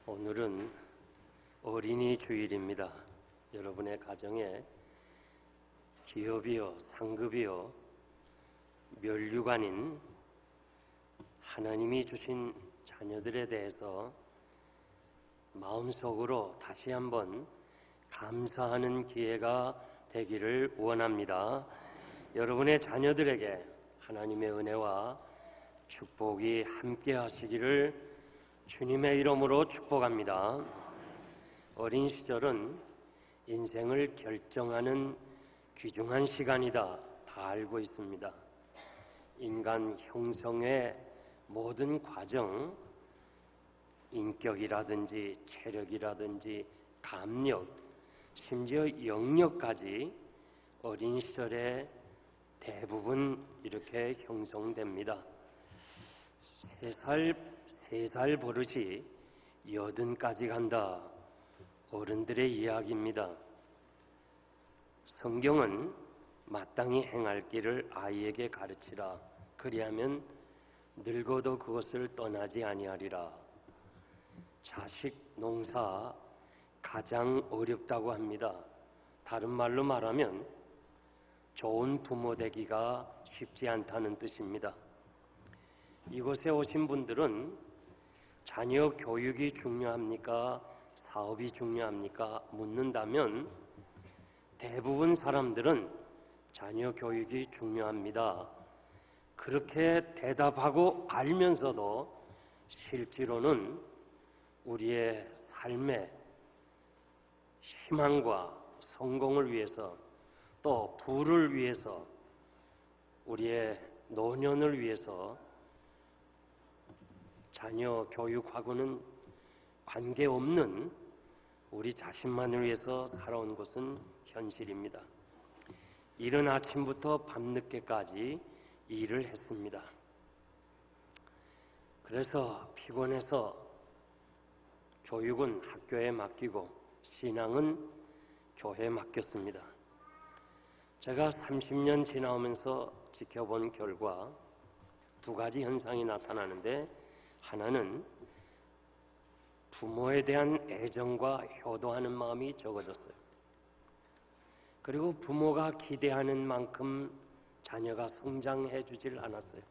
오늘은 어린이 주일입니다. 여러분의 가정에 기업이요, 상급이요, 면류가 아닌 하나님이 주신 자녀들에 대해서 마음속으로 다시 한번 감사하는 기회가 되기를 원합니다. 여러분의 자녀들에게 하나님의 은혜와 축복이 함께 하시기를 주님의 이름으로 축복합니다. 어린 시절은 인생을 결정하는 귀중한 시간이다. 다 알고 있습니다. 인간 형성의 모든 과정, 인격이라든지 체력이라든지 감력, 심지어 영역까지 어린 시절에 대부분 이렇게 형성됩니다. 3살 버릇이 80까지 간다. 어른들의 이야기입니다. 성경은 마땅히 행할 길을 아이에게 가르치라. 그리하면 늙어도 그것을 떠나지 아니하리라. 자식 농사 가장 어렵다고 합니다. 다른 말로 말하면 좋은 부모 되기가 쉽지 않다는 뜻입니다. 이곳에 오신 분들은 자녀 교육이 중요합니까? 사업이 중요합니까? 묻는다면 대부분 사람들은 자녀 교육이 중요합니다. 그렇게 대답하고 알면서도 실제로는 우리의 삶의 희망과 성공을 위해서 또 부를 위해서 우리의 노년을 위해서 자녀 교육하고는 관계없는 우리 자신만을 위해서 살아온 것은 현실입니다. 이른 아침부터 밤늦게까지 일을 했습니다. 그래서 피곤해서 교육은 학교에 맡기고 신앙은 교회에 맡겼습니다. 제가 30년 지나오면서 지켜본 결과 두 가지 현상이 나타나는데, 하나는 부모에 대한 애정과 효도하는 마음이 적어졌어요. 그리고 부모가 기대하는 만큼 자녀가 성장해 주질 않았어요.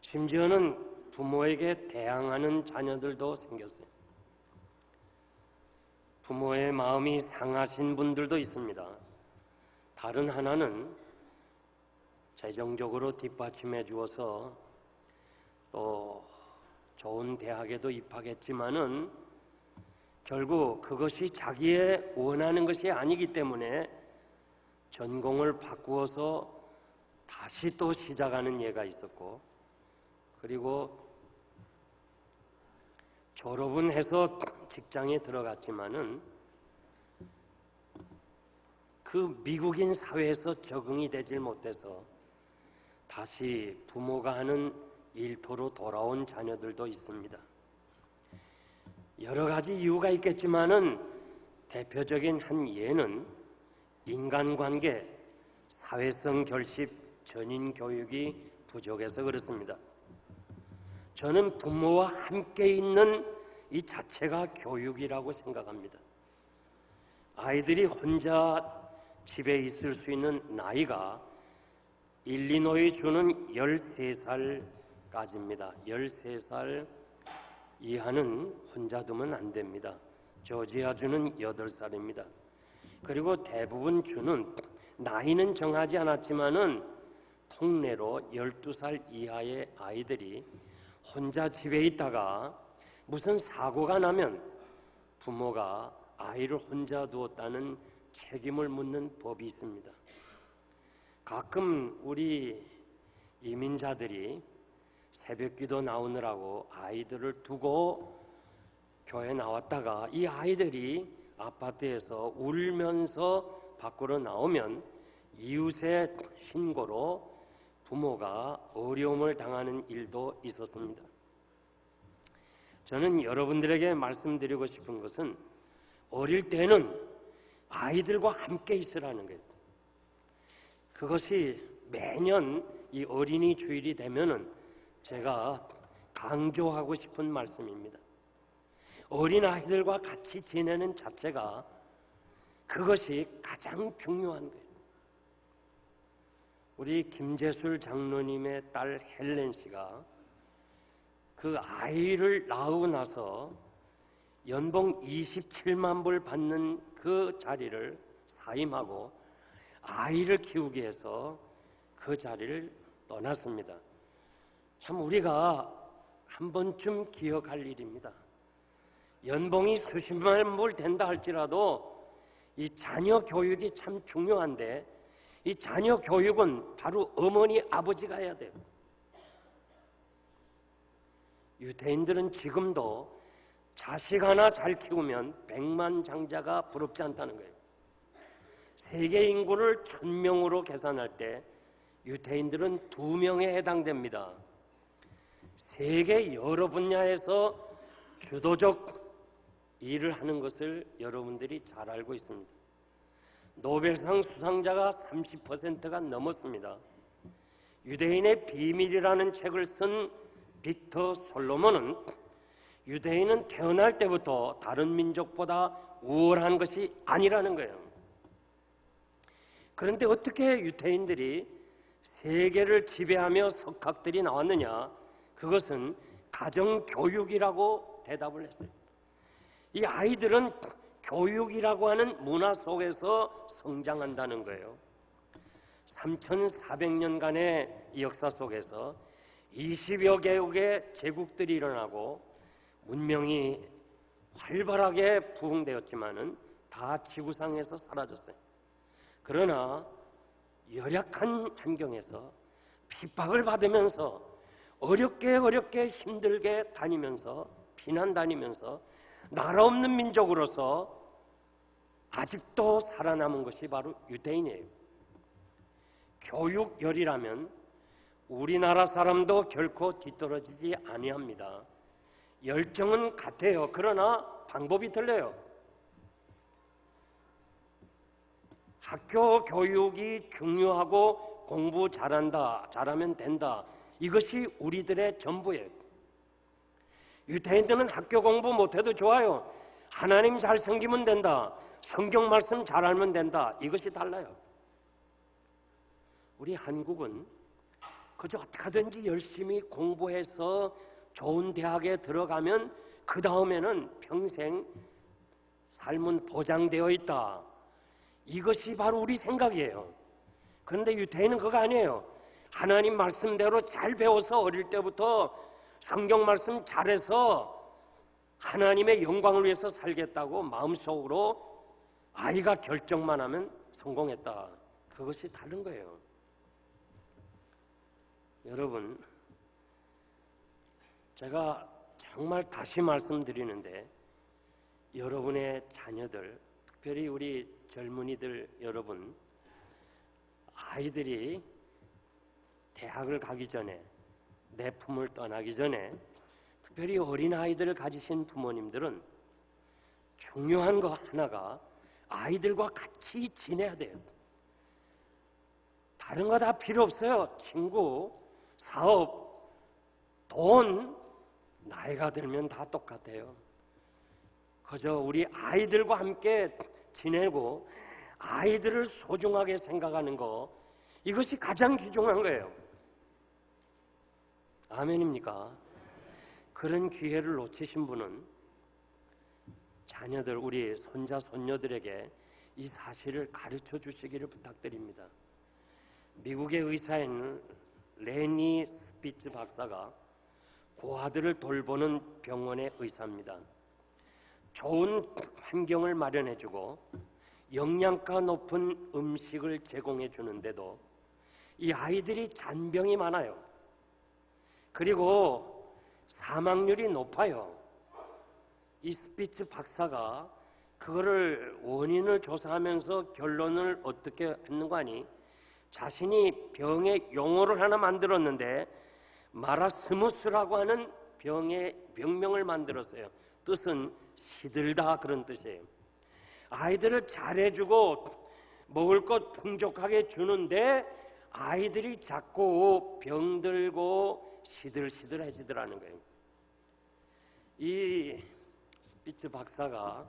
심지어는 부모에게 대항하는 자녀들도 생겼어요. 부모의 마음이 상하신 분들도 있습니다. 다른 하나는 재정적으로 뒷받침해 주어서 또 좋은 대학에도 입학했지만은 결국 그것이 자기의 원하는 것이 아니기 때문에 전공을 바꾸어서 다시 또 시작하는 예가 있었고, 그리고 졸업은 해서 직장에 들어갔지만은 그 미국인 사회에서 적응이 되질 못해서 다시 부모가 하는 일터로 돌아온 자녀들도 있습니다. 여러 가지 이유가 있겠지만은 대표적인 한 예는 인간관계, 사회성 결핍, 전인 교육이 부족해서 그렇습니다. 저는 부모와 함께 있는 이 자체가 교육이라고 생각합니다. 아이들이 혼자 집에 있을 수 있는 나이가 일리노이 주는 13살까지입니다. 13살 이하는 혼자 두면 안 됩니다. 조지아주는 8살입니다. 그리고 대부분 주는 나이는 정하지 않았지만은 통례로 12살 이하의 아이들이 혼자 집에 있다가 무슨 사고가 나면 부모가 아이를 혼자 두었다는 책임을 묻는 법이 있습니다. 가끔 우리 이민자들이 새벽기도 나오느라고 아이들을 두고 교회 나왔다가 이 아이들이 아파트에서 울면서 밖으로 나오면 이웃의 신고로 부모가 어려움을 당하는 일도 있었습니다. 저는 여러분들에게 말씀드리고 싶은 것은 어릴 때는 아이들과 함께 있으라는 거예요. 그것이 매년 이 어린이 주일이 되면은 제가 강조하고 싶은 말씀입니다. 어린아이들과 같이 지내는 자체가 그것이 가장 중요한 거예요. 우리 김재술 장로님의 딸 헬렌 씨가 그 아이를 낳고 나서 연봉 27만 불 받는 그 자리를 사임하고 아이를 키우기 위해서 그 자리를 떠났습니다. 참 우리가 한 번쯤 기억할 일입니다. 연봉이 수십만 불 된다 할지라도 이 자녀 교육이 참 중요한데 이 자녀 교육은 바로 어머니, 아버지가 해야 돼요. 유대인들은 지금도 자식 하나 잘 키우면 백만장자가 부럽지 않다는 거예요. 세계 인구를 1000명으로 계산할 때 유대인들은 2명에 해당됩니다. 세계 여러 분야에서 주도적 일을 하는 것을 여러분들이 잘 알고 있습니다. 노벨상 수상자가 30%가 넘었습니다. 유대인의 비밀이라는 책을 쓴 빅터 솔로몬은 유대인은 태어날 때부터 다른 민족보다 우월한 것이 아니라는 거예요. 그런데 어떻게 유대인들이 세계를 지배하며 석학들이 나왔느냐? 그것은 가정교육이라고 대답을 했어요. 이 아이들은 교육이라고 하는 문화 속에서 성장한다는 거예요. 3400년간의 역사 속에서 20여 개국의 제국들이 일어나고 문명이 활발하게 부흥되었지만은 다 지구상에서 사라졌어요. 그러나 열악한 환경에서 핍박을 받으면서 어렵게 힘들게 다니면서 피난 다니면서 나라 없는 민족으로서 아직도 살아남은 것이 바로 유대인이에요. 교육열이라면 우리나라 사람도 결코 뒤떨어지지 아니합니다. 열정은 같아요. 그러나 방법이 틀려요. 학교 교육이 중요하고 공부 잘하면 된다. 이것이 우리들의 전부예요. 유대인들은 학교 공부 못해도 좋아요. 하나님 잘 섬기면 된다. 성경 말씀 잘 알면 된다. 이것이 달라요. 우리 한국은 그저 어떻게 하든지 열심히 공부해서 좋은 대학에 들어가면 그 다음에는 평생 삶은 보장되어 있다. 이것이 바로 우리 생각이에요. 그런데 유대인은 그거 아니에요. 하나님 말씀대로 잘 배워서 어릴 때부터 성경 말씀 잘해서 하나님의 영광을 위해서 살겠다고 마음속으로 아이가 결정만 하면 성공했다. 그것이 다른 거예요. 여러분, 제가 정말 다시 말씀드리는데 여러분의 자녀들, 특별히 우리 젊은이들 여러분, 아이들이 대학을 가기 전에, 내 품을 떠나기 전에 특별히 어린아이들을 가지신 부모님들은 중요한 거 하나가 아이들과 같이 지내야 돼요. 다른 거 다 필요 없어요. 친구, 사업, 돈, 나이가 들면 다 똑같아요. 그저 우리 아이들과 함께 지내고 아이들을 소중하게 생각하는 거, 이것이 가장 귀중한 거예요. 아멘입니까? 그런 기회를 놓치신 분은 자녀들, 우리 손자, 손녀들에게 이 사실을 가르쳐 주시기를 부탁드립니다. 미국의 의사인 레니 스피츠 박사가 고아들을 돌보는 병원의 의사입니다. 좋은 환경을 마련해주고 영양가 높은 음식을 제공해 주는데도 이 아이들이 잔병이 많아요. 그리고 사망률이 높아요. 이 스피츠 박사가 그거를 원인을 조사하면서 결론을 어떻게 했는가 하니 자신이 병의 용어를 하나 만들었는데 마라스무스라고 하는 병의 병명을 만들었어요. 뜻은 시들다 그런 뜻이에요. 아이들을 잘해주고 먹을 것 풍족하게 주는데 아이들이 자꾸 병들고 시들시들해지더라는 거예요. 이 스피츠 박사가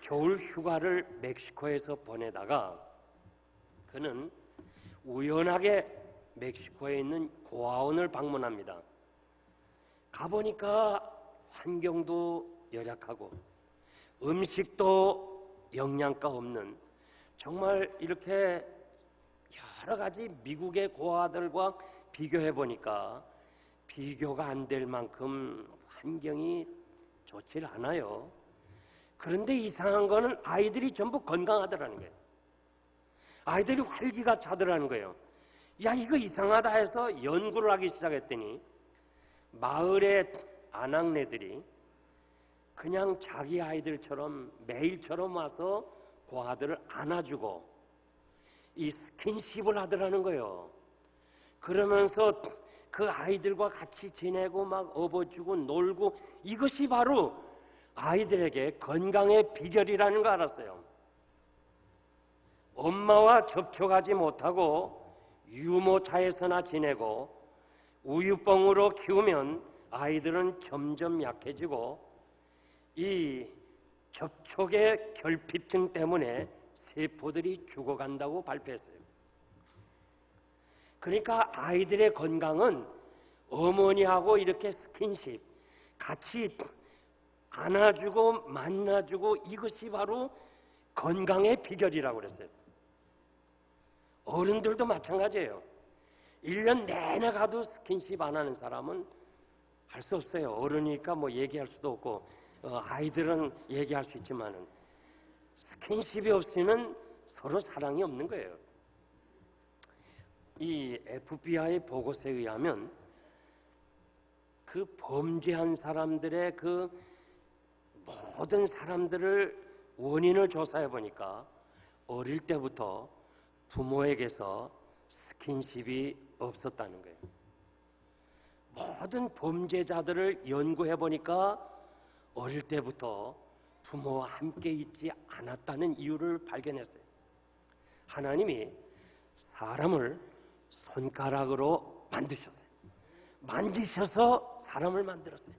겨울 휴가를 멕시코에서 보내다가 그는 우연하게 멕시코에 있는 고아원을 방문합니다. 가보니까 환경도 열악하고 음식도 영양가 없는, 정말 이렇게 여러 가지 미국의 고아들과 비교해 보니까 비교가 안 될 만큼 환경이 좋질 않아요. 그런데 이상한 거는 아이들이 전부 건강하더라는 거예요. 아이들이 활기가 차더라는 거예요. 야, 이거 이상하다 해서 연구를 하기 시작했더니 마을의 아낙네들이 그냥 자기 아이들처럼 매일처럼 와서 그 아들을 안아주고 이 스킨십을 하더라는 거예요. 그러면서 그 아이들과 같이 지내고 막 업어주고 놀고, 이것이 바로 아이들에게 건강의 비결이라는 거 알았어요. 엄마와 접촉하지 못하고 유모차에서나 지내고 우유뻥으로 키우면 아이들은 점점 약해지고 이 접촉의 결핍증 때문에 세포들이 죽어간다고 발표했어요. 그러니까 아이들의 건강은 어머니하고 이렇게 스킨십, 같이 안아주고 만나주고, 이것이 바로 건강의 비결이라고 그랬어요. 어른들도 마찬가지예요. 1년 내내 가도 스킨십 안 하는 사람은 할 수 없어요. 어른이니까 뭐 얘기할 수도 없고, 아이들은 얘기할 수 있지만은 스킨십이 없이는 서로 사랑이 없는 거예요. 이 FBI 보고서에 의하면 그 범죄한 사람들의 그 모든 사람들을 원인을 조사해 보니까 어릴 때부터 부모에게서 스킨십이 없었다는 거예요. 모든 범죄자들을 연구해 보니까 어릴 때부터 부모와 함께 있지 않았다는 이유를 발견했어요. 하나님이 사람을 손가락으로 만드셨어요. 만지셔서 사람을 만들었어요.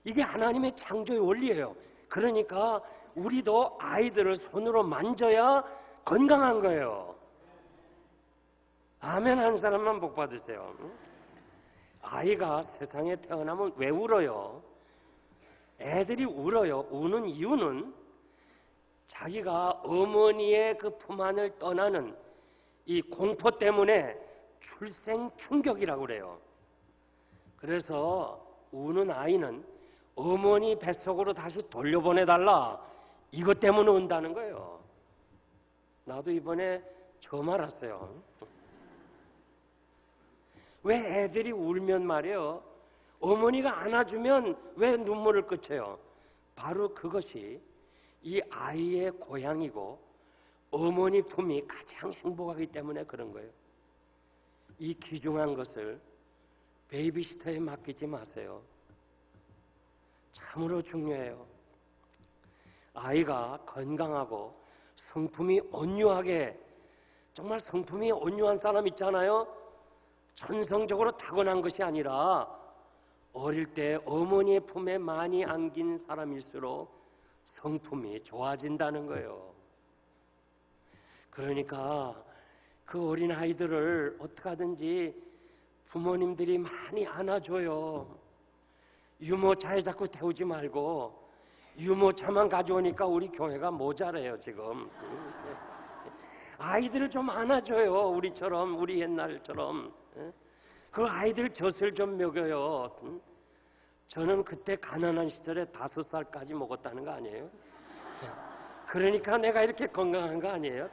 이게 하나님의 창조의 원리예요. 그러니까 우리도 아이들을 손으로 만져야 건강한 거예요. 아멘 하는 사람만 복 받으세요. 아이가 세상에 태어나면 왜 울어요? 애들이 울어요. 우는 이유는 자기가 어머니의 그 품 안을 떠나는 이 공포 때문에 출생 충격이라고 그래요. 그래서 우는 아이는 어머니 뱃속으로 다시 돌려보내달라, 이것 때문에 운다는 거예요. 나도 이번에 처음 알았어요. 왜 애들이 울면 말이에요, 어머니가 안아주면 왜 눈물을 끄쳐요? 바로 그것이 이 아이의 고향이고 어머니 품이 가장 행복하기 때문에 그런 거예요. 이 귀중한 것을 베이비시터에 맡기지 마세요. 참으로 중요해요. 아이가 건강하고 성품이 온유하게, 정말 성품이 온유한 사람 있잖아요. 천성적으로 타고난 것이 아니라 어릴 때 어머니의 품에 많이 안긴 사람일수록 성품이 좋아진다는 거예요. 그러니까 그 어린 아이들을 어떻게 하든지 부모님들이 많이 안아줘요. 유모차에 자꾸 태우지 말고, 유모차만 가져오니까 우리 교회가 모자라요 지금. 아이들을 좀 안아줘요. 우리처럼, 우리 옛날처럼. 그 아이들 젖을 좀 먹여요. 저는 그때 가난한 시절에 5살까지 먹었다는 거 아니에요? 그러니까 내가 이렇게 건강한 거 아니에요?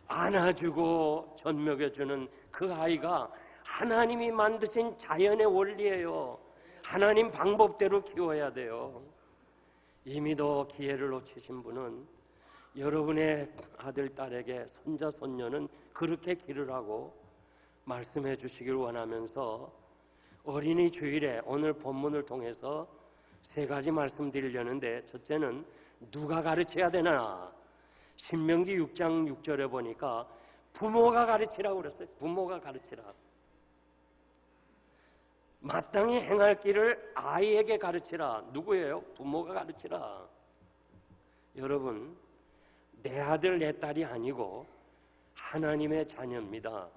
안아주고 젖 먹여주는 그 아이가 하나님이 만드신 자연의 원리예요. 하나님 방법대로 키워야 돼요. 이미도 기회를 놓치신 분은 여러분의 아들, 딸에게 손자, 손녀는 그렇게 기르라고 말씀해 주시길 원하면서 어린이 주일에 오늘 본문을 통해서 3가지 말씀드리려는데, 첫째는 누가 가르쳐야 되나? 신명기 6장 6절에 보니까 부모가 가르치라고 그랬어요. 부모가 가르치라. 마땅히 행할 길을 아이에게 가르치라. 누구예요? 부모가 가르치라. 여러분, 내 아들 내 딸이 아니고 하나님의 자녀입니다.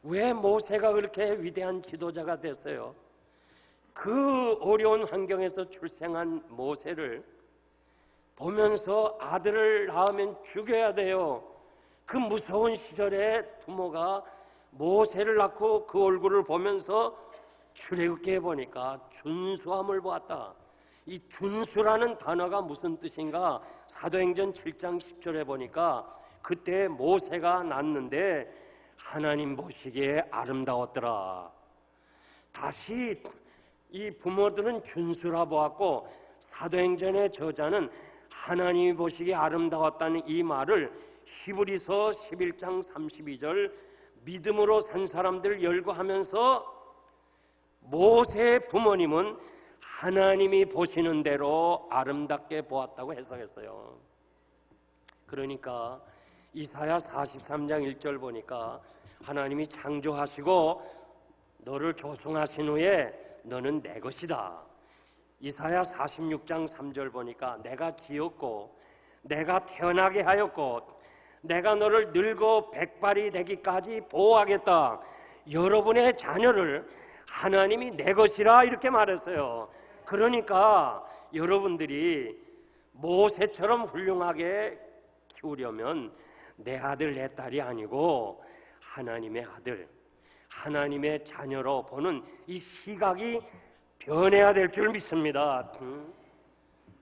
왜 모세가 그렇게 위대한 지도자가 됐어요? 그 어려운 환경에서 출생한 모세를 보면서 아들을 낳으면 죽여야 돼요. 그 무서운 시절에 부모가 모세를 낳고 그 얼굴을 보면서 출애굽기에 해보니까 준수함을 보았다. 이 준수라는 단어가 무슨 뜻인가? 사도행전 7장 10절에 보니까 그때 모세가 낳는데 하나님 보시기에 아름다웠더라. 다시 이 부모들은 준수라 보았고 사도행전의 저자는 하나님이 보시기에 아름다웠다는 이 말을 히브리서 11장 32절 믿음으로 산 사람들 열거하면서 모세의 부모님은 하나님이 보시는 대로 아름답게 보았다고 해석했어요. 그러니까 이사야 43장 1절 보니까 하나님이 창조하시고 너를 조성하신 후에 너는 내 것이다. 이사야 46장 3절 보니까 내가 지었고 내가 태어나게 하였고 내가 너를 늙어 백발이 되기까지 보호하겠다. 여러분의 자녀를 하나님이 내 것이라 이렇게 말했어요. 그러니까 여러분들이 모세처럼 훌륭하게 키우려면 내 아들 내 딸이 아니고 하나님의 아들, 하나님의 자녀로 보는 이 시각이 변해야 될 줄 믿습니다.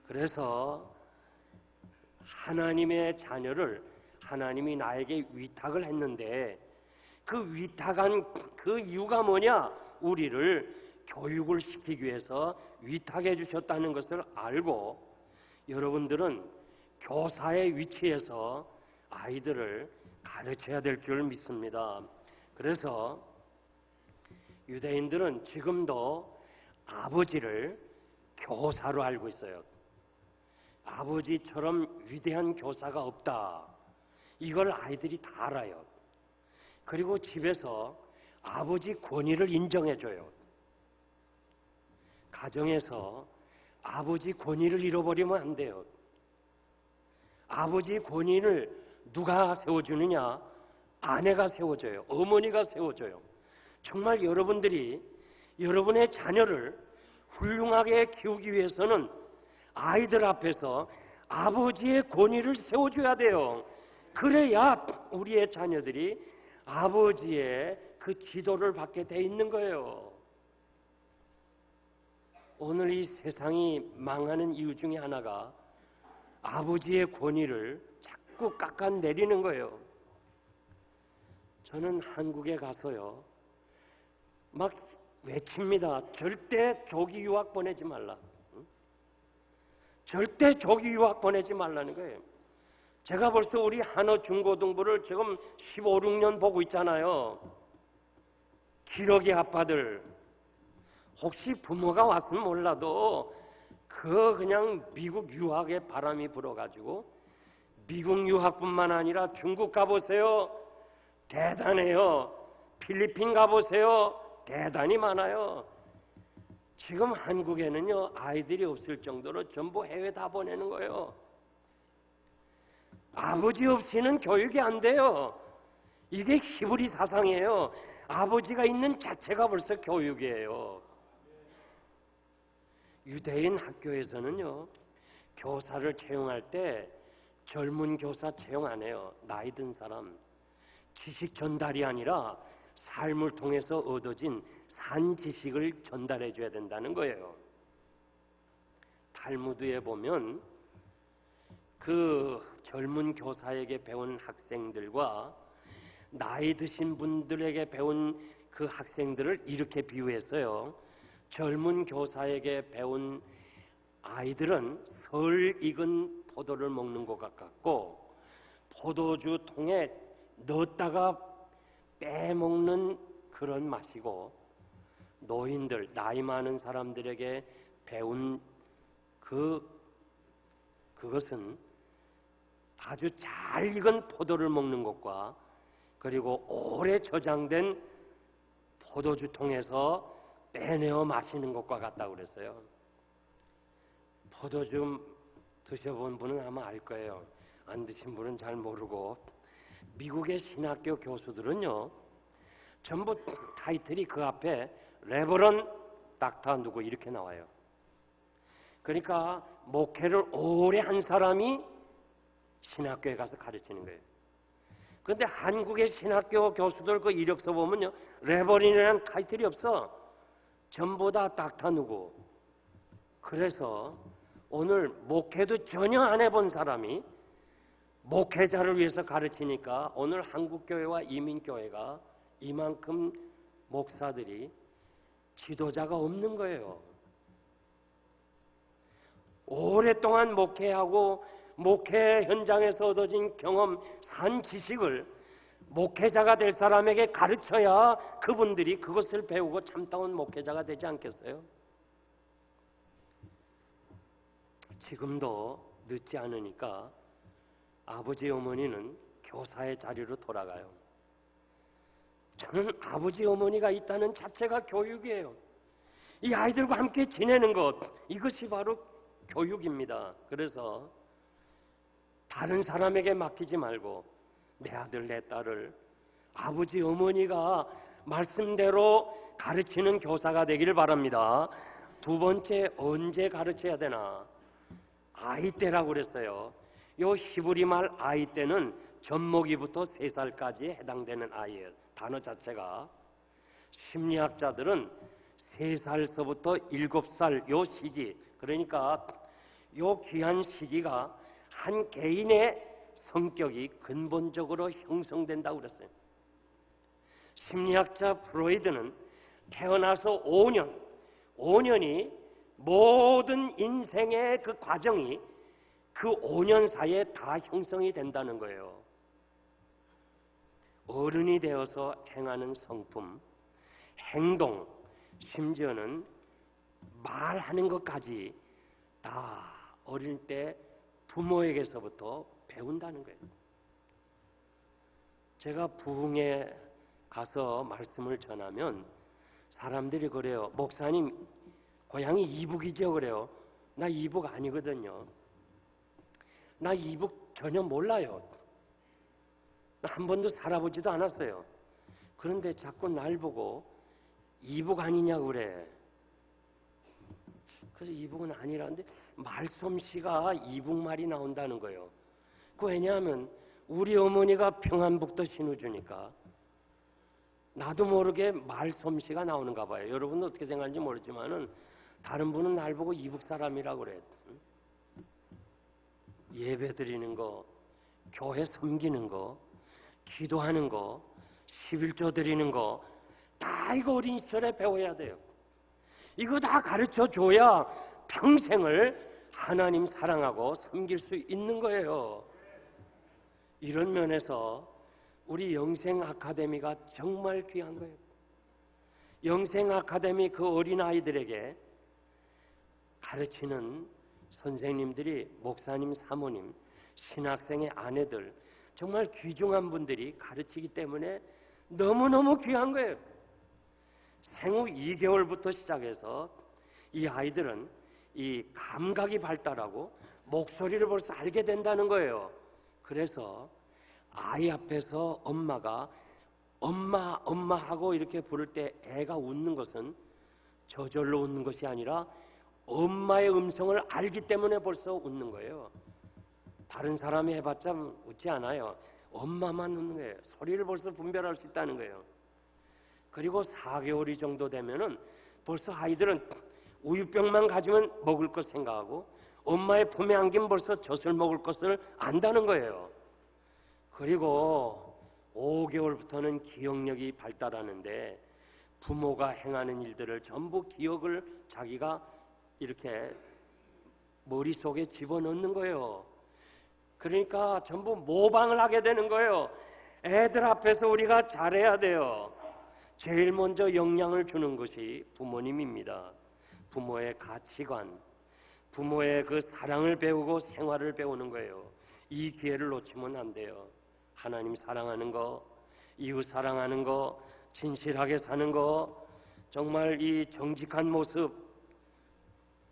그래서 하나님의 자녀를 하나님이 나에게 위탁을 했는데 그 위탁한 그 이유가 뭐냐? 우리를 교육을 시키기 위해서 위탁해 주셨다는 것을 알고 여러분들은 교사의 위치에서 아이들을 가르쳐야 될 줄 믿습니다. 그래서 유대인들은 지금도 아버지를 교사로 알고 있어요. 아버지처럼 위대한 교사가 없다. 이걸 아이들이 다 알아요. 그리고 집에서 아버지 권위를 인정해줘요. 가정에서 아버지 권위를 잃어버리면 안 돼요. 아버지 권위를 누가 세워주느냐? 아내가 세워줘요. 어머니가 세워줘요. 정말 여러분들이 여러분의 자녀를 훌륭하게 키우기 위해서는 아이들 앞에서 아버지의 권위를 세워줘야 돼요. 그래야 우리의 자녀들이 아버지의 그 지도를 받게 돼 있는 거예요. 오늘 이 세상이 망하는 이유 중에 하나가 아버지의 권위를 자꾸 깎아내리는 거예요. 저는 한국에 가서요 막 외칩니다. 절대 조기 유학 보내지 말라. 절대 조기 유학 보내지 말라는 거예요. 제가 벌써 우리 한어 중고등부를 지금 15, 16년 보고 있잖아요. 기러기 아빠들 혹시 부모가 왔으면 몰라도 그냥 미국 유학에 바람이 불어가지고 미국 유학뿐만 아니라 중국 가보세요. 대단해요. 필리핀 가보세요. 대단히 많아요. 지금 한국에는요 아이들이 없을 정도로 전부 해외 다 보내는 거예요. 아버지 없이는 교육이 안 돼요. 이게 히브리 사상이에요. 아버지가 있는 자체가 벌써 교육이에요. 유대인 학교에서는요 교사를 채용할 때 젊은 교사 채용 안 해요. 나이 든 사람. 지식 전달이 아니라 삶을 통해서 얻어진 산 지식을 전달해 줘야 된다는 거예요. 탈무드에 보면 그 젊은 교사에게 배운 학생들과 나이 드신 분들에게 배운 그 학생들을 이렇게 비유했어요. 젊은 교사에게 배운 아이들은 설 익은 포도를 먹는 것 같고 포도주 통에 넣었다가 빼먹는 그런 맛이고 노인들, 나이 많은 사람들에게 배운 그것은 아주 잘 익은 포도를 먹는 것과 그리고 오래 저장된 포도주 통에서 빼내어 마시는 것과 같다고 그랬어요. 포도 좀 드셔본 분은 아마 알 거예요. 안 드신 분은 잘 모르고, 미국의 신학교 교수들은요, 전부 타이틀이 그 앞에 레버런 닥터 누구 이렇게 나와요. 그러니까 목회를 오래 한 사람이 신학교에 가서 가르치는 거예요. 그런데 한국의 신학교 교수들 그 이력서 보면요, 레버런이라는 타이틀이 없어. 전부 다 닥터 누구. 그래서 오늘 목회도 전혀 안 해본 사람이 목회자를 위해서 가르치니까 오늘 한국교회와 이민교회가 이만큼 목사들이 지도자가 없는 거예요. 오랫동안 목회하고 목회 현장에서 얻어진 경험, 산 지식을 목회자가 될 사람에게 가르쳐야 그분들이 그것을 배우고 참다운 목회자가 되지 않겠어요? 지금도 늦지 않으니까 아버지 어머니는 교사의 자리로 돌아가요. 저는 아버지 어머니가 있다는 자체가 교육이에요. 이 아이들과 함께 지내는 것, 이것이 바로 교육입니다. 그래서 다른 사람에게 맡기지 말고 내 아들 내 딸을 아버지 어머니가 말씀대로 가르치는 교사가 되기를 바랍니다. 두 번째, 언제 가르쳐야 되나? 아이 때라고 그랬어요. 요 히브리 말 아이 때는 젖먹이부터 3살까지에 해당되는 아이예요. 단어 자체가. 심리학자들은 3살서부터 7살 요 시기, 그러니까 요 귀한 시기가 한 개인의 성격이 근본적으로 형성된다고 그랬어요. 심리학자 프로이드는 태어나서 5년이 모든 인생의 그 과정이 그 5년 사이에 다 형성이 된다는 거예요. 어른이 되어서 행하는 성품, 행동, 심지어는 말하는 것까지 다 어릴 때 부모에게서부터 배운다는 거예요. 제가 부흥에 가서 말씀을 전하면 사람들이 그래요. 목사님 고향이 이북이죠 그래요. 나 이북 아니거든요. 나 이북 전혀 몰라요. 한 번도 살아보지도 않았어요. 그런데 자꾸 날 보고 이북 아니냐고 그래. 그래서 이북은 아니라는데 말솜씨가 이북말이 나온다는 거예요. 그 왜냐하면 우리 어머니가 평안북도 신우주니까 나도 모르게 말솜씨가 나오는가 봐요. 여러분은 어떻게 생각하는지 모르지만은 다른 분은 날 보고 이북 사람이라고 그래. 예배 드리는 거, 교회 섬기는 거, 기도하는 거, 11조 드리는 거 다 이거 어린 시절에 배워야 돼요. 이거 다 가르쳐 줘야 평생을 하나님 사랑하고 섬길 수 있는 거예요. 이런 면에서 우리 영생 아카데미가 정말 귀한 거예요. 영생 아카데미 그 어린아이들에게 가르치는 선생님들이 목사님, 사모님, 신학생의 아내들, 정말 귀중한 분들이 가르치기 때문에 너무너무 귀한 거예요. 생후 2개월부터 시작해서 이 아이들은 이 감각이 발달하고 목소리를 벌써 알게 된다는 거예요. 그래서 아이 앞에서 엄마가 엄마, 엄마 하고 이렇게 부를 때 애가 웃는 것은 저절로 웃는 것이 아니라 엄마의 음성을 알기 때문에 벌써 웃는 거예요. 다른 사람이 해봤자 웃지 않아요. 엄마만 웃는 거예요. 소리를 벌써 분별할 수 있다는 거예요. 그리고 4개월이 정도 되면은 벌써 아이들은 우유병만 가지면 먹을 것 생각하고 엄마의 품에 안기면 벌써 젖을 먹을 것을 안다는 거예요. 그리고 5개월부터는 기억력이 발달하는데 부모가 행하는 일들을 전부 기억을 자기가 이렇게 머릿속에 집어넣는 거예요. 그러니까 전부 모방을 하게 되는 거예요. 애들 앞에서 우리가 잘해야 돼요. 제일 먼저 영향을 주는 것이 부모님입니다. 부모의 가치관, 부모의 그 사랑을 배우고 생활을 배우는 거예요. 이 기회를 놓치면 안 돼요. 하나님 사랑하는 거, 이웃 사랑하는 거, 진실하게 사는 거, 정말 이 정직한 모습,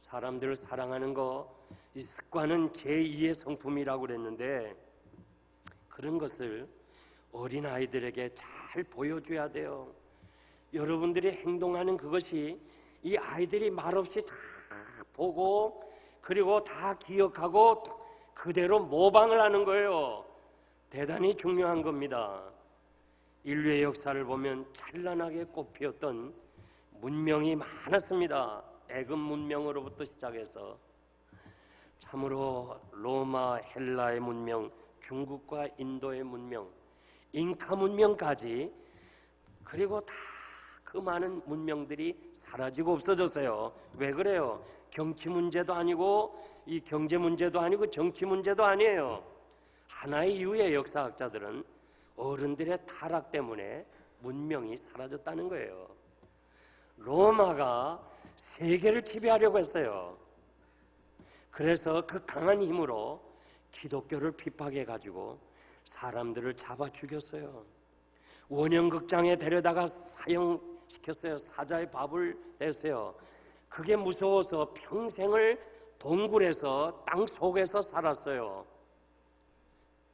사람들을 사랑하는 거, 이 습관은 제2의 성품이라고 그랬는데 그런 것을 어린아이들에게 잘 보여줘야 돼요. 여러분들이 행동하는 그것이 이 아이들이 말없이 다 보고 그리고 다 기억하고 그대로 모방을 하는 거예요. 대단히 중요한 겁니다. 인류의 역사를 보면 찬란하게 꽃피었던 문명이 많았습니다. 애굽 문명으로부터 시작해서 참으로 로마, 헬라의 문명, 중국과 인도의 문명, 잉카 문명까지, 그리고 다 그 많은 문명들이 사라지고 없어졌어요. 왜 그래요? 정치 문제도 아니고 이 경제 문제도 아니고 정치 문제도 아니에요. 하나의 이유의 역사학자들은 어른들의 타락 때문에 문명이 사라졌다는 거예요. 로마가 세계를 지배하려고 했어요. 그래서 그 강한 힘으로 기독교를 핍박해가지고 사람들을 잡아 죽였어요. 원형극장에 데려다가 사형시켰어요. 사자의 밥을 냈어요. 그게 무서워서 평생을 동굴에서 땅 속에서 살았어요.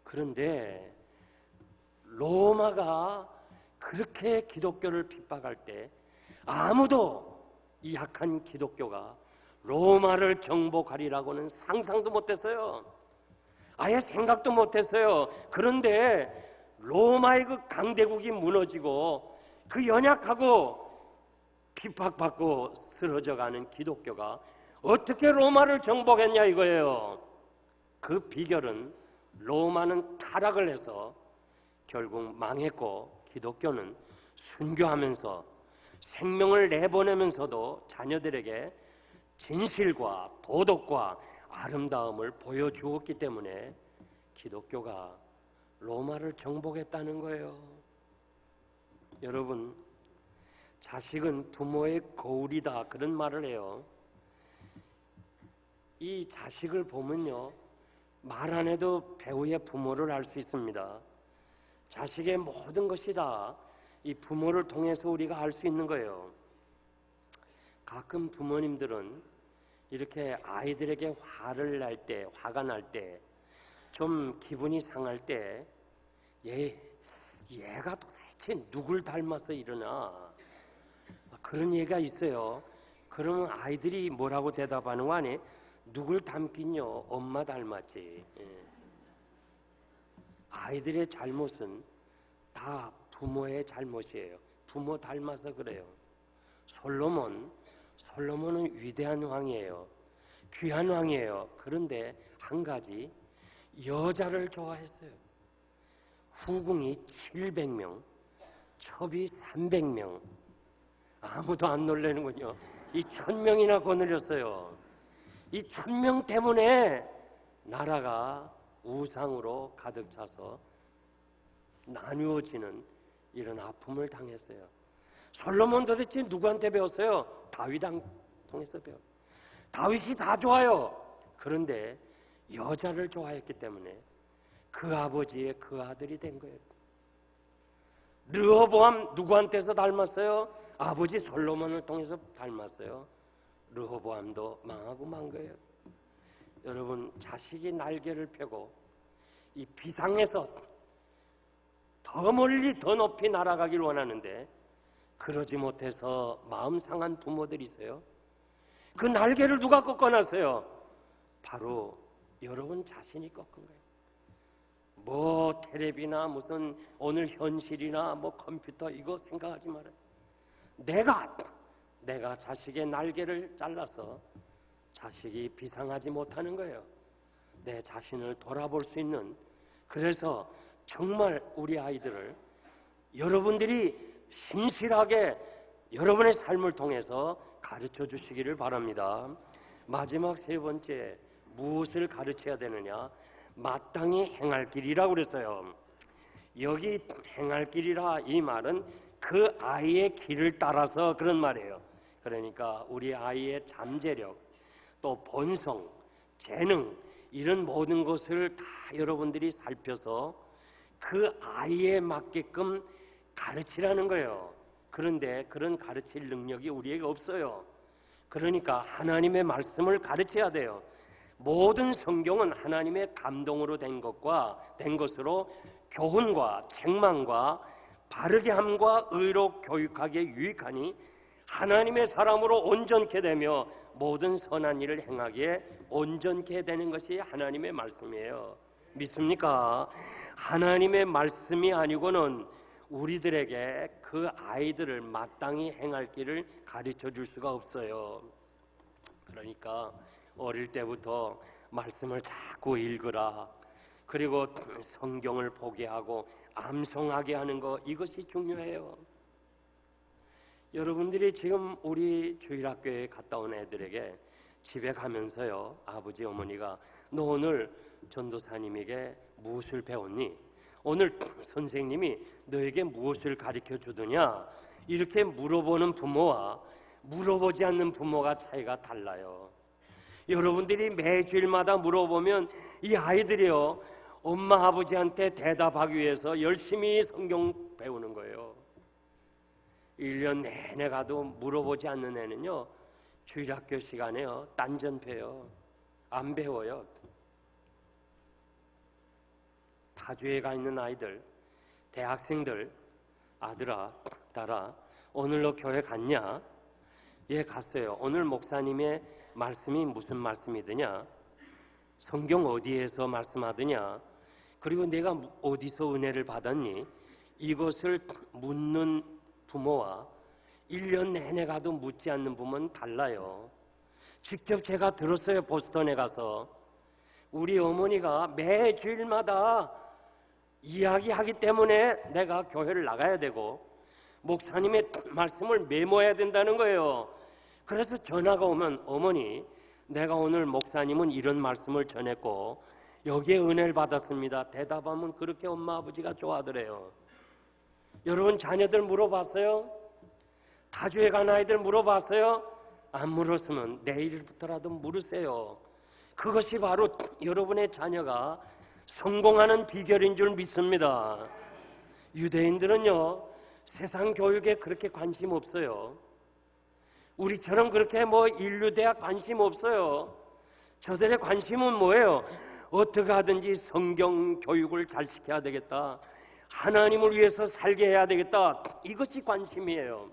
그런데 로마가 그렇게 기독교를 핍박할 때 아무도 이 약한 기독교가 로마를 정복하리라고는 상상도 못했어요. 아예 생각도 못했어요. 그런데 로마의 그 강대국이 무너지고 그 연약하고 핍박받고 쓰러져가는 기독교가 어떻게 로마를 정복했냐 이거예요. 그 비결은 로마는 타락을 해서 결국 망했고 기독교는 순교하면서 생명을 내보내면서도 자녀들에게 진실과 도덕과 아름다움을 보여주었기 때문에 기독교가 로마를 정복했다는 거예요. 여러분, 자식은 부모의 거울이다 그런 말을 해요. 이 자식을 보면요, 말 안 해도 배우의 부모를 알 수 있습니다. 자식의 모든 것이 다 이 부모를 통해서 우리가 알 수 있는 거예요. 가끔 부모님들은 이렇게 아이들에게 화를 날 때, 화가 날 때, 좀 기분이 상할 때 얘가 도대체 누굴 닮아서 이러나 그런 얘기가 있어요. 그러면 아이들이 뭐라고 대답하는 거 아니? 누굴 닮긴요? 엄마 닮았지. 아이들의 잘못은 다 부모의 잘못이에요. 부모 닮아서 그래요. 솔로몬은 위대한 왕이에요. 귀한 왕이에요. 그런데 한 가지, 여자를 좋아했어요. 후궁이 700명, 첩이 300명. 아무도 안 놀라는군요. 이 1000명이나 거느렸어요. 이 1000명 때문에 나라가 우상으로 가득 차서 나누어지는 이런 아픔을 당했어요. 솔로몬 도대체 누구한테 배웠어요? 다윗한테 통해서 배웠어요. 다윗이 다 좋아요. 그런데 여자를 좋아했기 때문에 그 아버지의 그 아들이 된 거예요. 르호보암 누구한테서 닮았어요? 아버지 솔로몬을 통해서 닮았어요. 르호보암도 망하고 만 거예요. 여러분, 자식이 날개를 펴고 이 비상에서 더 멀리 더 높이 날아가길 원하는데 그러지 못해서 마음 상한 부모들이 있어요. 그 날개를 누가 꺾어놨어요? 바로 여러분 자신이 꺾은 거예요. 뭐 텔레비나 무슨 오늘 현실이나 뭐 컴퓨터 이거 생각하지 말아요. 내가 자식의 날개를 잘라서 자식이 비상하지 못하는 거예요. 내 자신을 돌아볼 수 있는. 그래서 정말 우리 아이들을 여러분들이 신실하게 여러분의 삶을 통해서 가르쳐 주시기를 바랍니다. 마지막 세 번째, 무엇을 가르쳐야 되느냐? 마땅히 행할 길이라고 그랬어요. 여기 행할 길이라 이 말은 그 아이의 길을 따라서 그런 말이에요. 그러니까 우리 아이의 잠재력, 또 본성, 재능 이런 모든 것을 다 여러분들이 살펴서 그 아이에 맞게끔 가르치라는 거예요. 그런데 그런 가르칠 능력이 우리에게 없어요. 그러니까 하나님의 말씀을 가르쳐야 돼요. 모든 성경은 하나님의 감동으로 된 것으로 교훈과 책망과 바르게 함과 의로 교육하기에 유익하니 하나님의 사람으로 온전케 되며 모든 선한 일을 행하기에 온전케 되는 것이 하나님의 말씀이에요. 믿습니까? 하나님의 말씀이 아니고는 우리들에게 그 아이들을 마땅히 행할 길을 가르쳐 줄 수가 없어요. 그러니까 어릴 때부터 말씀을 자꾸 읽으라. 그리고 성경을 보게 하고 암송하게 하는 거, 이것이 중요해요. 여러분들이 지금 우리 주일학교에 갔다 온 애들에게 집에 가면서요, 아버지 어머니가 너 오늘 전도사님에게 무엇을 배웠니? 오늘 선생님이 너에게 무엇을 가르쳐 주더냐? 이렇게 물어보는 부모와 물어보지 않는 부모가 차이가 달라요. 여러분들이 매주일마다 물어보면 이 아이들이요, 엄마 아버지한테 대답하기 위해서 열심히 성경 배우는 거예요. 1년 내내 가도 물어보지 않는 애는요, 주일학교 시간에요, 딴전패요. 안 배워요. 타주에 가 있는 아이들, 대학생들, 아들아, 딸아, 오늘 너 교회 갔냐? 예, 갔어요. 오늘 목사님의 말씀이 무슨 말씀이더냐? 성경 어디에서 말씀하더냐? 그리고 내가 어디서 은혜를 받았니? 이것을 묻는 부모와 1년 내내 가도 묻지 않는 부모는 달라요. 직접 제가 들었어요. 보스턴에 가서 우리 어머니가 매주일마다 이야기하기 때문에 내가 교회를 나가야 되고 목사님의 말씀을 메모해야 된다는 거예요. 그래서 전화가 오면 어머니, 내가 오늘 목사님은 이런 말씀을 전했고 여기에 은혜를 받았습니다. 대답하면 그렇게 엄마 아버지가 좋아하더래요. 여러분 자녀들 물어봤어요? 타주에 간 아이들 물어봤어요? 안 물었으면 내일부터라도 물으세요. 그것이 바로 여러분의 자녀가 성공하는 비결인 줄 믿습니다. 유대인들은요, 세상 교육에 그렇게 관심 없어요. 우리처럼 그렇게 인류대학 관심 없어요. 저들의 관심은 뭐예요? 어떻게 하든지 성경 교육을 잘 시켜야 되겠다. 하나님을 위해서 살게 해야 되겠다. 이것이 관심이에요.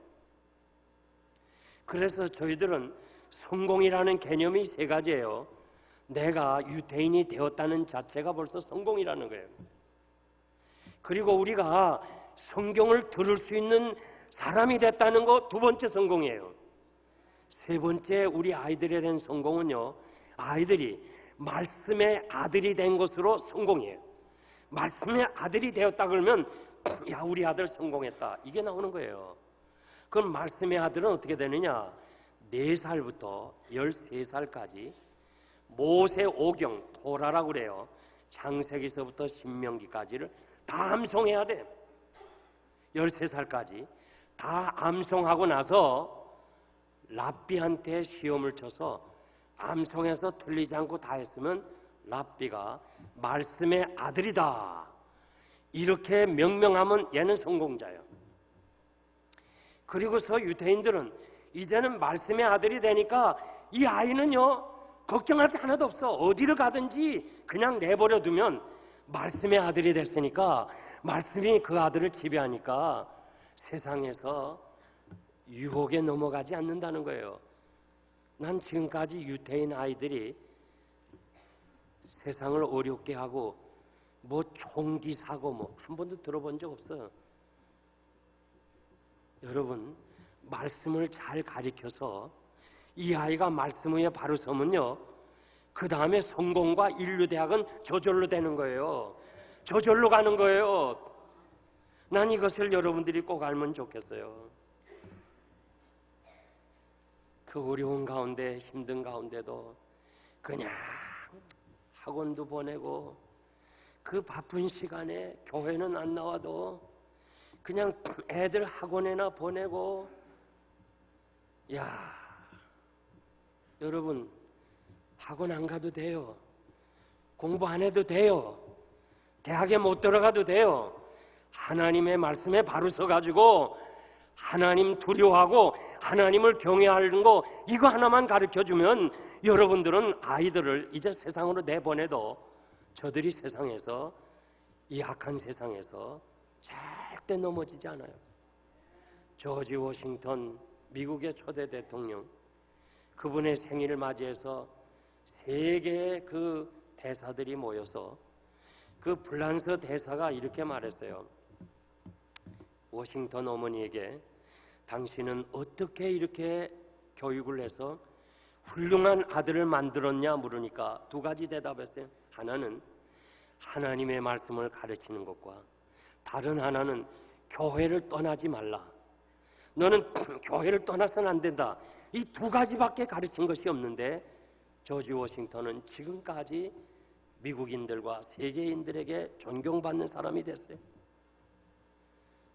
그래서 저희들은 성공이라는 개념이 3가지예요. 내가 유대인이 되었다는 자체가 벌써 성공이라는 거예요. 그리고 우리가 성경을 들을 수 있는 사람이 됐다는 거 2번째 성공이에요. 3번째 우리 아이들에 대한 성공은요, 아이들이 말씀의 아들이 된 것으로 성공이에요. 말씀의 아들이 되었다 그러면 야, 우리 아들 성공했다, 이게 나오는 거예요. 그럼 말씀의 아들은 어떻게 되느냐? 4살부터 13살까지 모세 오경, 토라라고 그래요. 창세기서부터 신명기까지를 다 암송해야 돼. 13살까지 다 암송하고 나서 랍비한테 시험을 쳐서 암송해서 틀리지 않고 다 했으면 랍비가 말씀의 아들이다, 이렇게 명명하면 얘는 성공자예요. 그리고서 유대인들은 이제는 말씀의 아들이 되니까 이 아이는요, 걱정할 게 하나도 없어. 어디를 가든지 그냥 내버려 두면 말씀의 아들이 됐으니까, 말씀이 그 아들을 지배하니까 세상에서 유혹에 넘어가지 않는다는 거예요. 난 지금까지 유대인 아이들이 세상을 어렵게 하고 총기 사고 한 번도 들어본 적 없어요. 여러분, 말씀을 잘 가르쳐서 이 아이가 말씀 위에 바로 서면요, 그 다음에 성공과 인류대학은 저절로 되는 거예요. 저절로 가는 거예요. 난 이것을 여러분들이 꼭 알면 좋겠어요. 그 어려운 가운데, 힘든 가운데도 그냥 학원도 보내고 그 바쁜 시간에 교회는 안 나와도 그냥 애들 학원에나 보내고, 야, 여러분, 학원 안 가도 돼요. 공부 안 해도 돼요. 대학에 못 들어가도 돼요. 하나님의 말씀에 바로 서가지고 하나님 두려워하고 하나님을 경외하는 거 이거 하나만 가르쳐주면 여러분들은 아이들을 이제 세상으로 내보내도 저들이 세상에서, 이 악한 세상에서 절대 넘어지지 않아요. 조지 워싱턴 미국의 초대 대통령, 그분의 생일을 맞이해서 세계의 그 대사들이 모여서 그 프랑스 대사가 이렇게 말했어요. 워싱턴 어머니에게 당신은 어떻게 이렇게 교육을 해서 훌륭한 아들을 만들었냐 물으니까 두 가지 대답했어요. 하나는 하나님의 말씀을 가르치는 것과 다른 하나는 교회를 떠나지 말라. 너는 교회를 떠나서는 안 된다. 이 두 가지밖에 가르친 것이 없는데 조지 워싱턴은 지금까지 미국인들과 세계인들에게 존경받는 사람이 됐어요.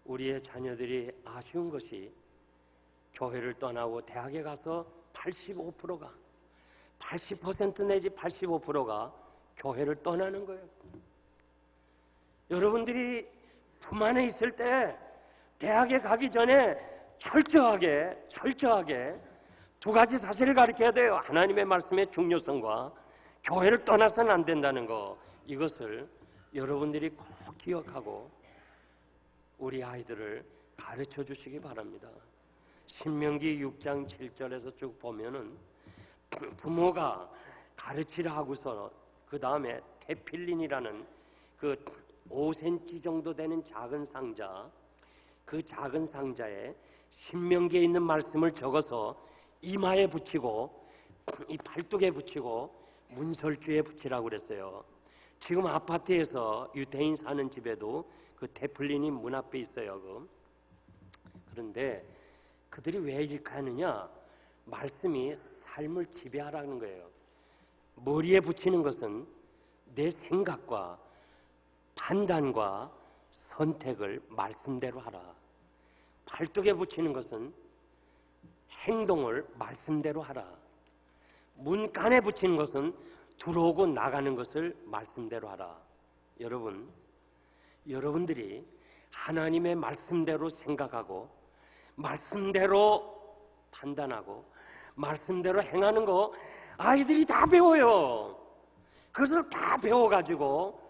우리의 자녀들이 아쉬운 것이 교회를 떠나고 대학에 가서 85%가 80% 내지 85%가 교회를 떠나는 거예요. 여러분들이 품 안에 있을 때 대학에 가기 전에 철저하게 두 가지 사실을 가르쳐야 돼요. 하나님의 말씀의 중요성과 교회를 떠나서는 안 된다는 거, 이것을 여러분들이 꼭 기억하고 우리 아이들을 가르쳐 주시기 바랍니다. 신명기 6장 7절에서 쭉 보면은 부모가 가르치라 하고서 그 다음에 테필린이라는 그 5cm 정도 되는 작은 상자, 그 작은 상자에 신명기에 있는 말씀을 적어서 이마에 붙이고 이 팔뚝에 붙이고 문설주에 붙이라고 그랬어요. 지금 아파트에서 유대인 사는 집에도 그 테플린이 문 앞에 있어요. 그런데 그들이 왜 이렇게 하느냐? 말씀이 삶을 지배하라는 거예요. 머리에 붙이는 것은 내 생각과 판단과 선택을 말씀대로 하라. 팔뚝에 붙이는 것은 행동을 말씀대로 하라. 문간에 붙이는 것은 들어오고 나가는 것을 말씀대로 하라. 여러분들이 하나님의 말씀대로 생각하고 말씀대로 판단하고 말씀대로 행하는 거 아이들이 다 배워요. 그것을 다 배워가지고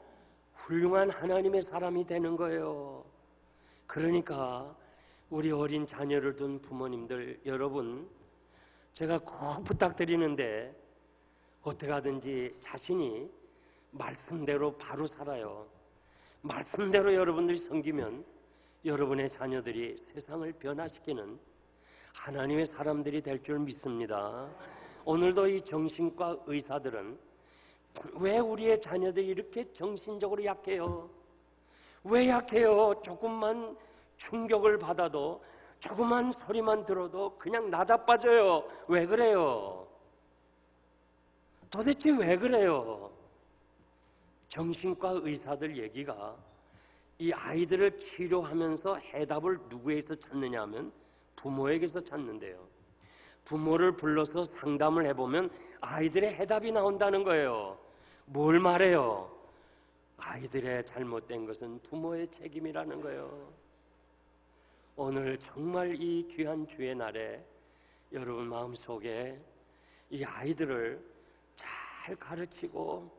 훌륭한 하나님의 사람이 되는 거예요. 그러니까 우리 어린 자녀를 둔 부모님들 여러분, 제가 꼭 부탁드리는데 어떻게 하든지 자신이 말씀대로 바로 살아요. 말씀대로 여러분들이 섬기면 여러분의 자녀들이 세상을 변화시키는 하나님의 사람들이 될 줄 믿습니다. 오늘도 이 정신과 의사들은 왜 우리의 자녀들이 이렇게 정신적으로 약해요? 왜 약해요? 조금만 충격을 받아도, 조그만 소리만 들어도 그냥 나자빠져요. 왜 그래요? 도대체 왜 그래요? 정신과 의사들 얘기가 이 아이들을 치료하면서 해답을 누구에게서 찾느냐 하면 부모에게서 찾는데요. 부모를 불러서 상담을 해보면 아이들의 해답이 나온다는 거예요. 뭘 말해요? 아이들의 잘못된 것은 부모의 책임이라는 거예요. 오늘 정말 이 귀한 주의 날에 여러분 마음속에 이 아이들을 잘 가르치고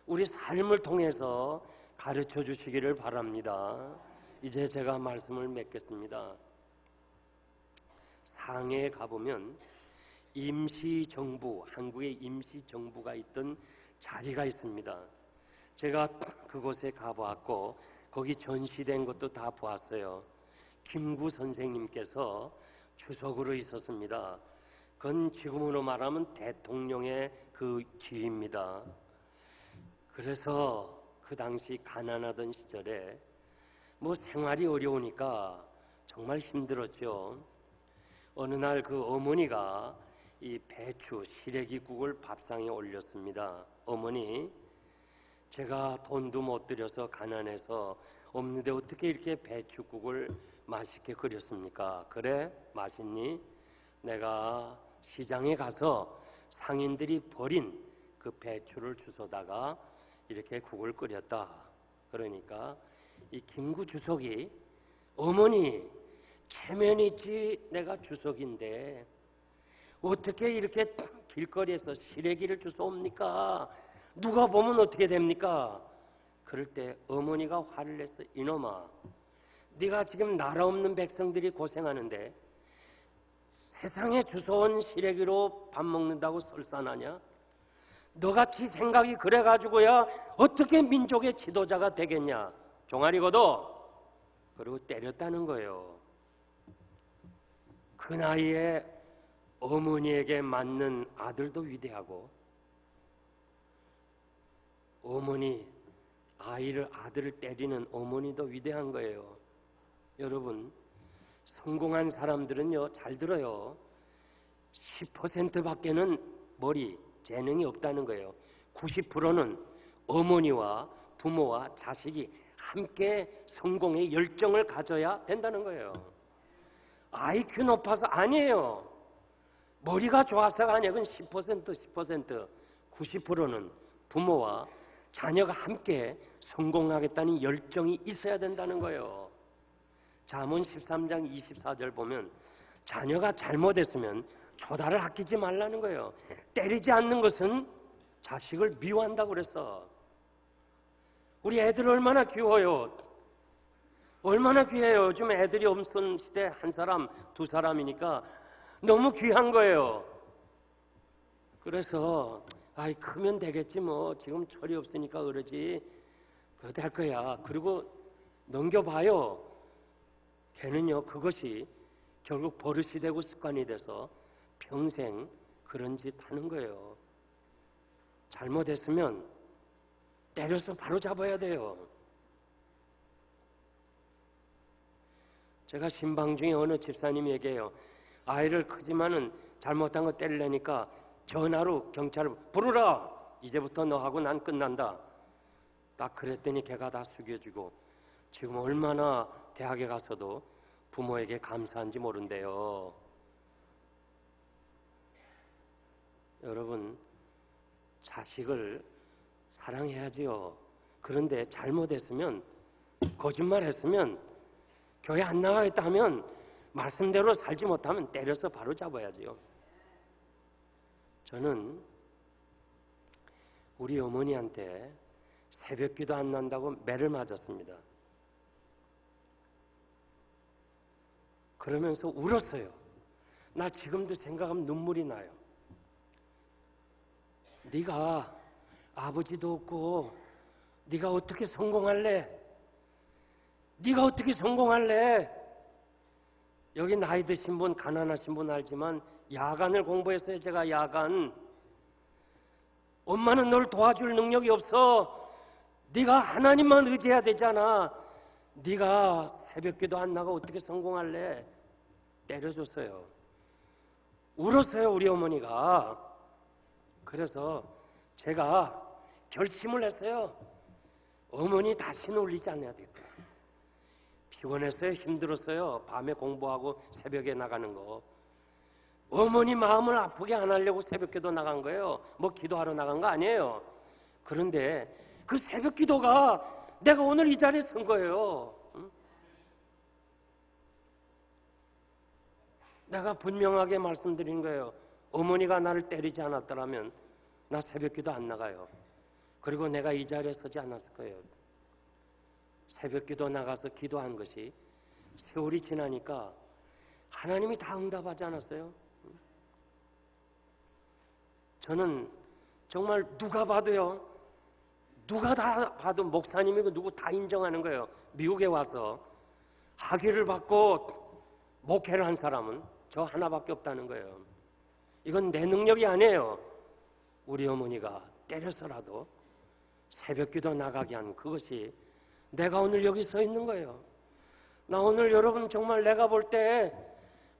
우리 삶을 통해서 가르쳐 주시기를 바랍니다. 이제 제가 말씀을 맺겠습니다. 상해에 가보면 임시정부, 한국의 임시정부가 있던 자리가 있습니다. 제가 그곳에 가보았고 거기 전시된 것도 다 보았어요. 김구 선생님께서 주석으로 있었습니다. 그건 지금으로 말하면 대통령의 그 지위입니다. 그래서 그 당시 가난하던 시절에 생활이 어려우니까 정말 힘들었죠. 어느 날 그 어머니가 이 배추, 시래기국을 밥상에 올렸습니다. 어머니, 제가 돈도 못 들여서 가난해서 없는데 어떻게 이렇게 배추국을 맛있게 끓였습니까? 그래? 맛있니? 내가 시장에 가서 상인들이 버린 그 배추를 주워다가 이렇게 국을 끓였다. 그러니까 이 김구 주석이 어머니, 체면이 있지 내가 주석인데 어떻게 이렇게 길거리에서 시래기를 주워옵니까? 누가 보면 어떻게 됩니까? 그럴 때 어머니가 화를 내서 이놈아, 네가 지금 나라 없는 백성들이 고생하는데 세상에 주워온 시래기로 밥 먹는다고 설산하냐? 너같이 생각이 그래가지고야 어떻게 민족의 지도자가 되겠냐? 종아리거도. 그리고 때렸다는 거예요. 그 나이에 어머니에게 맞는 아들도 위대하고 아들을 때리는 어머니도 위대한 거예요. 여러분, 성공한 사람들은요, 잘 들어요. 10%밖에는 재능이 없다는 거예요. 90%는 어머니와 부모와 자식이 함께 성공의 열정을 가져야 된다는 거예요. IQ 높아서 아니에요. 머리가 좋아서가 아니에요. 그건 10%. 90%는 부모와 자녀가 함께 성공하겠다는 열정이 있어야 된다는 거예요. 잠언 13장 24절 보면 자녀가 잘못했으면 조달을 아끼지 말라는 거예요. 때리지 않는 것은 자식을 미워한다고 그랬어. 우리 애들 얼마나 귀여워요. 얼마나 귀해요. 요즘 애들이 없는 시대 한 사람, 두 사람이니까 너무 귀한 거예요. 그래서 크면 되겠지 뭐. 지금 철이 없으니까 그러지. 그거 될 거야. 그리고 넘겨봐요. 걔는요, 그것이 결국 버릇이 되고 습관이 돼서 평생 그런 짓 하는 거예요. 잘못했으면 때려서 바로 잡아야 돼요. 제가 신방 중에 어느 집사님이 얘기해요. 아이를 크지만은 잘못한 거 때리려니까 전화로 경찰을 부르라. 이제부터 너하고 난 끝난다. 딱 그랬더니 걔가 다 숙여주고 지금 얼마나 대학에 가서도 부모에게 감사한지 모른대요. 여러분, 자식을 사랑해야지요. 그런데 잘못했으면, 거짓말했으면, 교회 안 나가겠다 하면 말씀대로 살지 못하면 때려서 바로 잡아야지요. 저는 우리 어머니한테 새벽기도 안 난다고 매를 맞았습니다. 그러면서 울었어요. 나 지금도 생각하면 눈물이 나요. 네가 아버지도 없고 네가 어떻게 성공할래? 네가 어떻게 성공할래? 여기 나이 드신 분, 가난하신 분 알지만 야간을 공부했어요. 제가 야간. 엄마는 널 도와줄 능력이 없어. 네가 하나님만 의지해야 되잖아. 네가 새벽기도 안 나가 어떻게 성공할래? 때려줬어요. 울었어요, 우리 어머니가. 그래서 제가 결심을 했어요. 어머니 다시는 울리지 않아야 되겠다. 피곤했어요, 힘들었어요. 밤에 공부하고 새벽에 나가는 거. 어머니 마음을 아프게 안 하려고 새벽기도 나간 거예요. 뭐 기도하러 나간 거 아니에요. 그런데 그 새벽기도가 내가 오늘 이 자리에 선 거예요. 응? 내가 분명하게 말씀드린 거예요. 어머니가 나를 때리지 않았더라면 나 새벽기도 안 나가요. 그리고 내가 이 자리에 서지 않았을 거예요. 새벽기도 나가서 기도한 것이 세월이 지나니까 하나님이 다 응답하지 않았어요? 저는 정말 누가 봐도요, 누가 다 봐도 목사님이고 누구 다 인정하는 거예요. 미국에 와서 학위를 받고 목회를 한 사람은 저 하나밖에 없다는 거예요. 이건 내 능력이 아니에요. 우리 어머니가 때려서라도 새벽기도 나가게 한 그것이 내가 오늘 여기 서 있는 거예요. 나 오늘 여러분 정말 내가 볼 때,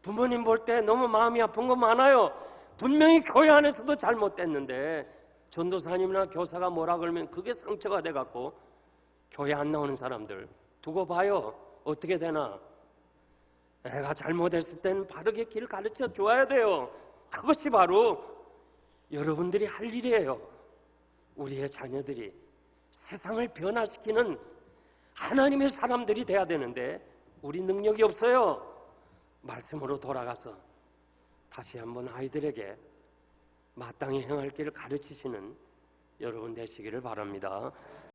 부모님 볼 때 너무 마음이 아픈 거 많아요. 분명히 교회 안에서도 잘못됐는데 전도사님이나 교사가 뭐라 그러면 그게 상처가 돼갖고 교회 안 나오는 사람들 두고 봐요. 어떻게 되나. 내가 잘못했을 때는 바르게 길을 가르쳐 줘야 돼요. 그것이 바로 여러분들이 할 일이에요. 우리의 자녀들이 세상을 변화시키는 하나님의 사람들이 돼야 되는데 우리 능력이 없어요. 말씀으로 돌아가서 다시 한번 아이들에게 마땅히 행할 길을 가르치시는 여러분 되시기를 바랍니다.